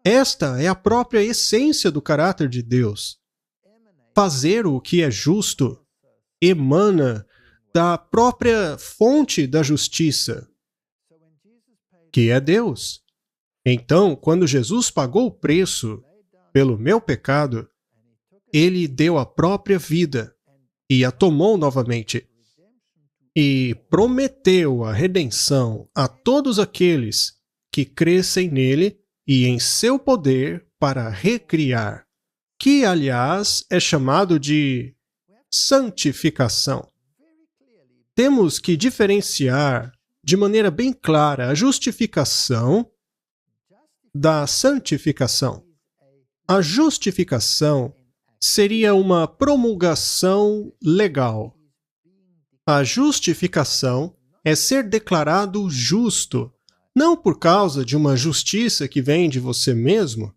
Speaker 2: Esta é a própria essência do caráter de Deus. Fazer o que é justo emana da própria fonte da justiça, que é Deus. Então, quando Jesus pagou o preço pelo meu pecado, Ele deu a própria vida e a tomou novamente e prometeu a redenção a todos aqueles que crescem nele e em seu poder para recriar, que, aliás, é chamado de santificação. Temos que diferenciar de maneira bem clara a justificação da santificação. A justificação seria uma promulgação legal. A justificação é ser declarado justo, não por causa de uma justiça que vem de você mesmo,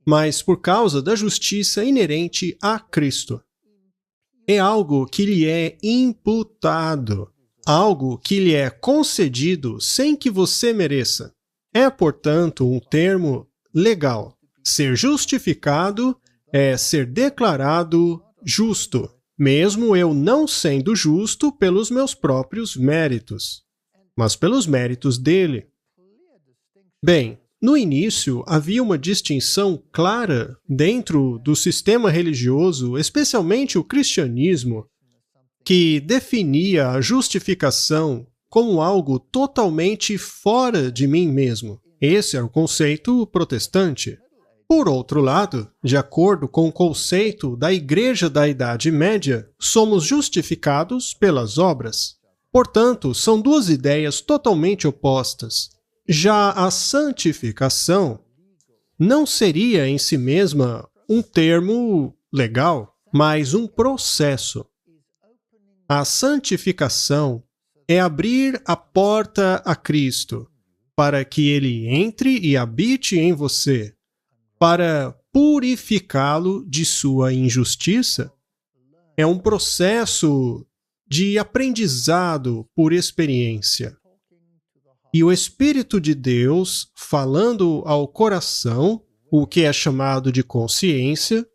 Speaker 2: mas por causa da justiça inerente a Cristo. É algo que lhe é imputado, algo que lhe é concedido sem que você mereça. É, portanto, um termo legal. Ser justificado é ser declarado justo, mesmo eu não sendo justo pelos meus próprios méritos, mas pelos méritos dele. Bem, no início havia uma distinção clara dentro do sistema religioso, especialmente o cristianismo, que definia a justificação como algo totalmente fora de mim mesmo. Esse era o conceito protestante. Por outro lado, de acordo com o conceito da Igreja da Idade Média, somos justificados pelas obras. Portanto, são duas ideias totalmente opostas. Já a santificação não seria em si mesma um termo legal, mas um processo. A santificação é abrir a porta a Cristo, para que Ele entre e habite em você, para purificá-lo de sua injustiça. É um processo de aprendizado por experiência. E o Espírito de Deus, falando ao coração, o que é chamado de consciência,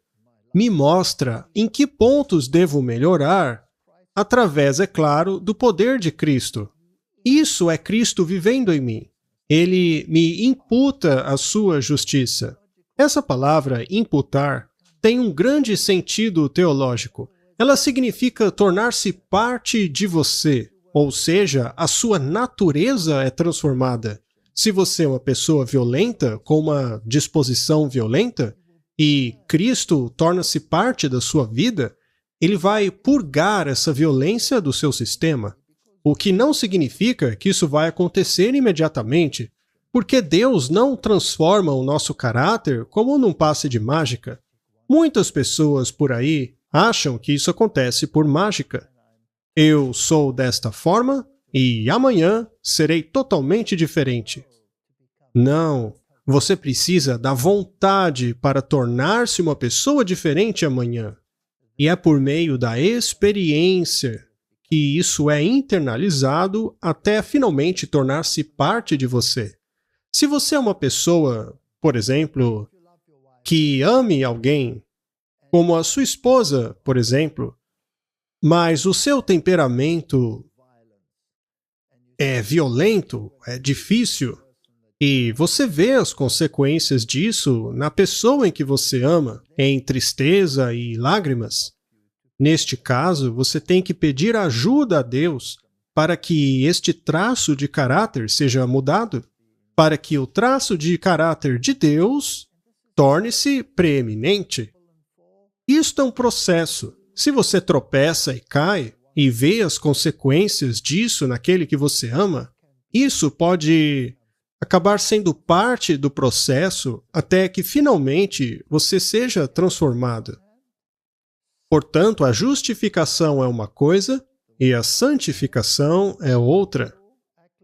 Speaker 2: me mostra em que pontos devo melhorar, através, é claro, do poder de Cristo. Isso é Cristo vivendo em mim. Ele me imputa a sua justiça. Essa palavra, imputar, tem um grande sentido teológico. Ela significa tornar-se parte de você, ou seja, a sua natureza é transformada. Se você é uma pessoa violenta, com uma disposição violenta, e Cristo torna-se parte da sua vida, ele vai purgar essa violência do seu sistema. O que não significa que isso vai acontecer imediatamente, porque Deus não transforma o nosso caráter como num passe de mágica. Muitas pessoas por aí acham que isso acontece por mágica. Eu sou desta forma e amanhã serei totalmente diferente. Não, você precisa da vontade para tornar-se uma pessoa diferente amanhã. E é por meio da experiência que isso é internalizado até finalmente tornar-se parte de você. Se você é uma pessoa, por exemplo, que ame alguém, como a sua esposa, por exemplo, mas o seu temperamento é violento, é difícil, e você vê as consequências disso na pessoa em que você ama, em tristeza e lágrimas. Neste caso, você tem que pedir ajuda a Deus para que este traço de caráter seja mudado, para que o traço de caráter de Deus torne-se preeminente. Isto é um processo. Se você tropeça e cai, e vê as consequências disso naquele que você ama, isso pode acabar sendo parte do processo até que finalmente você seja transformado. Portanto, a justificação é uma coisa e a santificação é outra.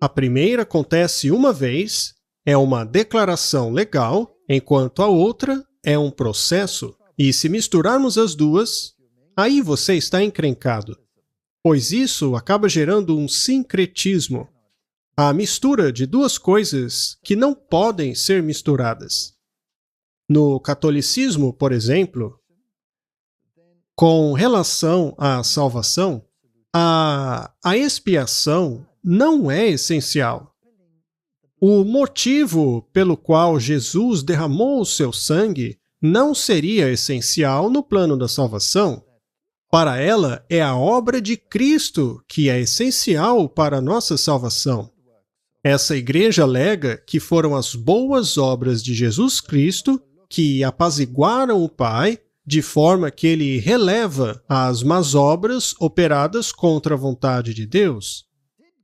Speaker 2: A primeira acontece uma vez, é uma declaração legal, enquanto a outra é um processo. E se misturarmos as duas, aí você está encrencado, pois isso acaba gerando um sincretismo, a mistura de duas coisas que não podem ser misturadas. No catolicismo, por exemplo, com relação à salvação, a expiação não é essencial. O motivo pelo qual Jesus derramou o seu sangue não seria essencial no plano da salvação. Para ela, é a obra de Cristo que é essencial para a nossa salvação. Essa igreja alega que foram as boas obras de Jesus Cristo que apaziguaram o Pai, de forma que ele releva as más obras operadas contra a vontade de Deus.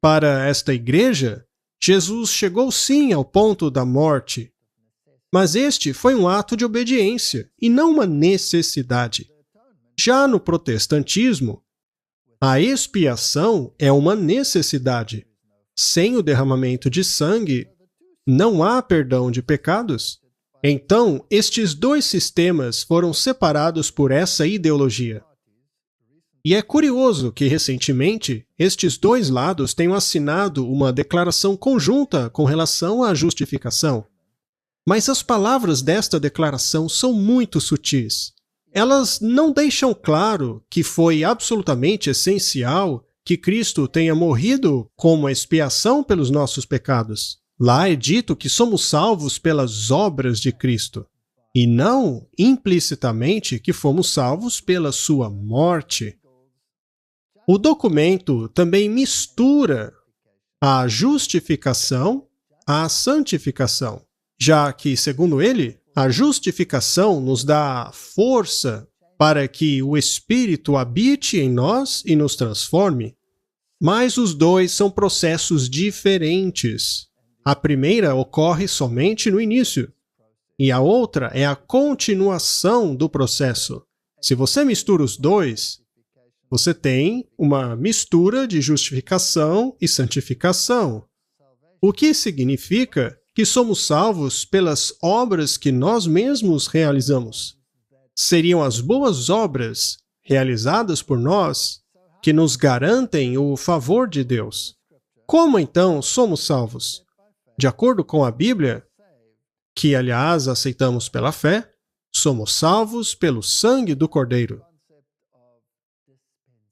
Speaker 2: Para esta igreja, Jesus chegou sim ao ponto da morte, mas este foi um ato de obediência e não uma necessidade. Já no protestantismo, a expiação é uma necessidade. Sem o derramamento de sangue, não há perdão de pecados. Então, estes dois sistemas foram separados por essa ideologia. E é curioso que, recentemente, estes dois lados tenham assinado uma declaração conjunta com relação à justificação. Mas as palavras desta declaração são muito sutis. Elas não deixam claro que foi absolutamente essencial que Cristo tenha morrido como expiação pelos nossos pecados. Lá é dito que somos salvos pelas obras de Cristo, e não implicitamente que fomos salvos pela sua morte. O documento também mistura a justificação à santificação, já que, segundo ele, a justificação nos dá força para que o Espírito habite em nós e nos transforme. Mas os dois são processos diferentes. A primeira ocorre somente no início, e a outra é a continuação do processo. Se você mistura os dois, você tem uma mistura de justificação e santificação, o que significa que somos salvos pelas obras que nós mesmos realizamos. Seriam as boas obras realizadas por nós que nos garantem o favor de Deus. Como então somos salvos? De acordo com a Bíblia, que aliás aceitamos pela fé, somos salvos pelo sangue do Cordeiro.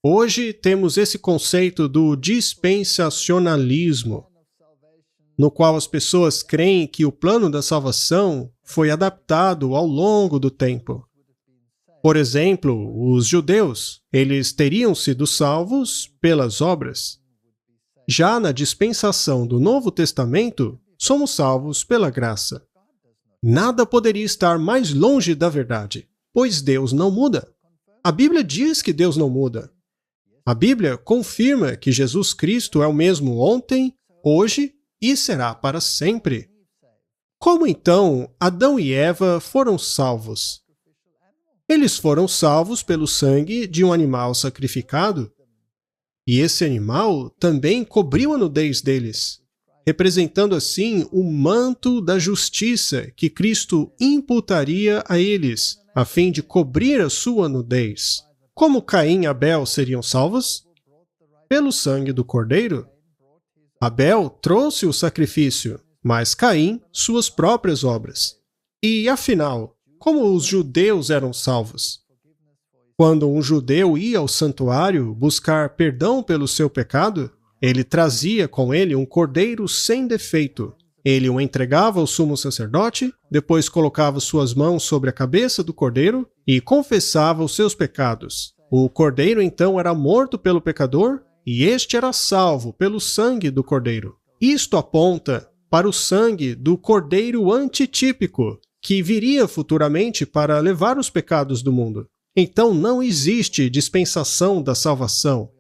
Speaker 2: Hoje temos esse conceito do dispensacionalismo, no qual as pessoas creem que o plano da salvação foi adaptado ao longo do tempo. Por exemplo, os judeus, eles teriam sido salvos pelas obras. Já na dispensação do Novo Testamento, somos salvos pela graça. Nada poderia estar mais longe da verdade, pois Deus não muda. A Bíblia diz que Deus não muda. A Bíblia confirma que Jesus Cristo é o mesmo ontem, hoje e será para sempre. Como então Adão e Eva foram salvos? Eles foram salvos pelo sangue de um animal sacrificado. E esse animal também cobriu a nudez deles, representando assim o manto da justiça que Cristo imputaria a eles, a fim de cobrir a sua nudez. Como Caim e Abel seriam salvos? Pelo sangue do cordeiro. Abel trouxe o sacrifício, mas Caim suas próprias obras. E afinal, como os judeus eram salvos? Quando um judeu ia ao santuário buscar perdão pelo seu pecado, ele trazia com ele um cordeiro sem defeito. Ele o entregava ao sumo sacerdote, depois colocava suas mãos sobre a cabeça do cordeiro e confessava os seus pecados. O cordeiro então era morto pelo pecador e este era salvo pelo sangue do cordeiro. Isto aponta para o sangue do cordeiro antitípico, que viria futuramente para levar os pecados do mundo. Então não existe dispensação da salvação.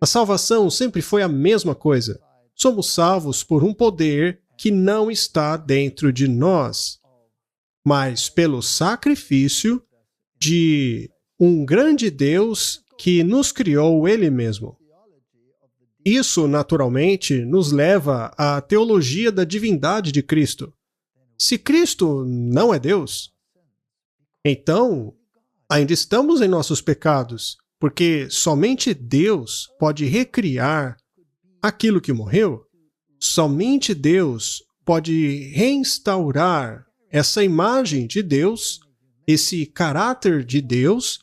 Speaker 2: A salvação sempre foi a mesma coisa. Somos salvos por um poder que não está dentro de nós, mas pelo sacrifício de um grande Deus que nos criou Ele mesmo. Isso, naturalmente, nos leva à teologia da divindade de Cristo. Se Cristo não é Deus, então ainda estamos em nossos pecados, porque somente Deus pode recriar aquilo que morreu. Somente Deus pode reinstaurar essa imagem de Deus, esse caráter de Deus,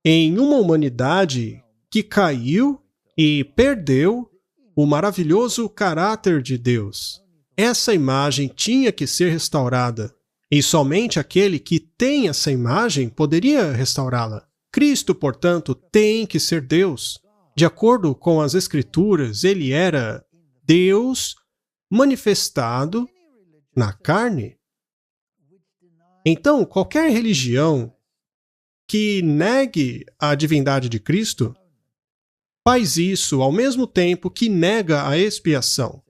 Speaker 2: em uma humanidade que caiu e perdeu o maravilhoso caráter de Deus. Essa imagem tinha que ser restaurada, e somente aquele que tem essa imagem poderia restaurá-la. Cristo, portanto, tem que ser Deus. De acordo com as Escrituras, ele era Deus manifestado na carne. Então, qualquer religião que negue a divindade de Cristo faz isso ao mesmo tempo que nega a expiação.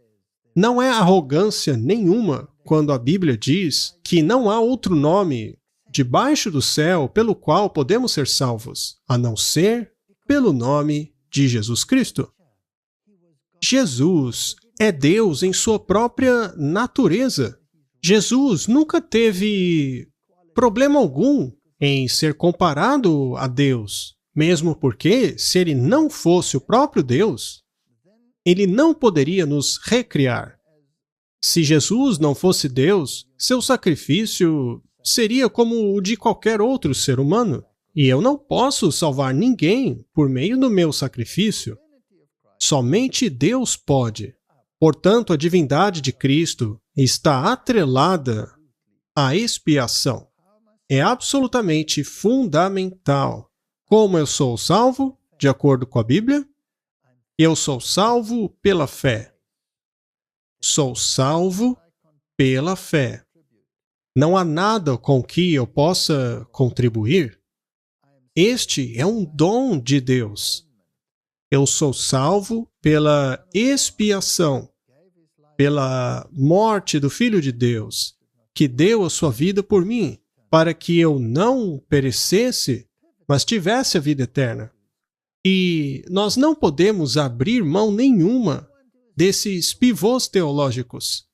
Speaker 2: Não é arrogância nenhuma quando a Bíblia diz que não há outro nome debaixo do céu pelo qual podemos ser salvos, a não ser pelo nome de Jesus Cristo. Jesus é Deus em sua própria natureza. Jesus nunca teve problema algum em ser comparado a Deus, mesmo porque, se ele não fosse o próprio Deus, ele não poderia nos recriar. Se Jesus não fosse Deus, seu sacrifício seria como o de qualquer outro ser humano, e eu não posso salvar ninguém por meio do meu sacrifício. Somente Deus pode. Portanto, a divindade de Cristo está atrelada à expiação. É absolutamente fundamental. Como eu sou salvo, de acordo com a Bíblia? Eu sou salvo pela fé. Sou salvo pela fé. Não há nada com que eu possa contribuir. Este é um dom de Deus. Eu sou salvo pela expiação, pela morte do Filho de Deus, que deu a sua vida por mim, para que eu não perecesse, mas tivesse a vida eterna. E nós não podemos abrir mão nenhuma desses pivôs teológicos.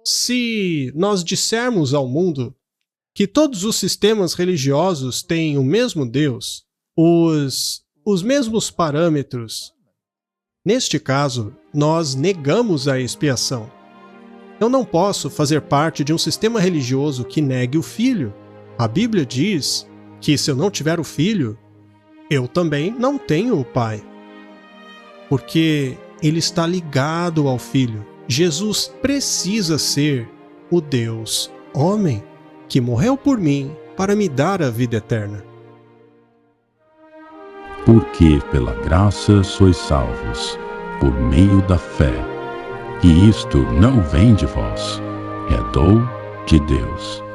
Speaker 2: Se nós dissermos ao mundo que todos os sistemas religiosos têm o mesmo Deus, os mesmos parâmetros, neste caso, nós negamos a expiação. Eu não posso fazer parte de um sistema religioso que negue o Filho. A Bíblia diz que se eu não tiver o Filho, eu também não tenho o Pai. Porque ele está ligado ao Filho. Jesus precisa ser o Deus homem que morreu por mim para me dar a vida eterna.
Speaker 1: Porque pela graça sois salvos, por meio da fé. E isto não vem de vós, é dom de Deus.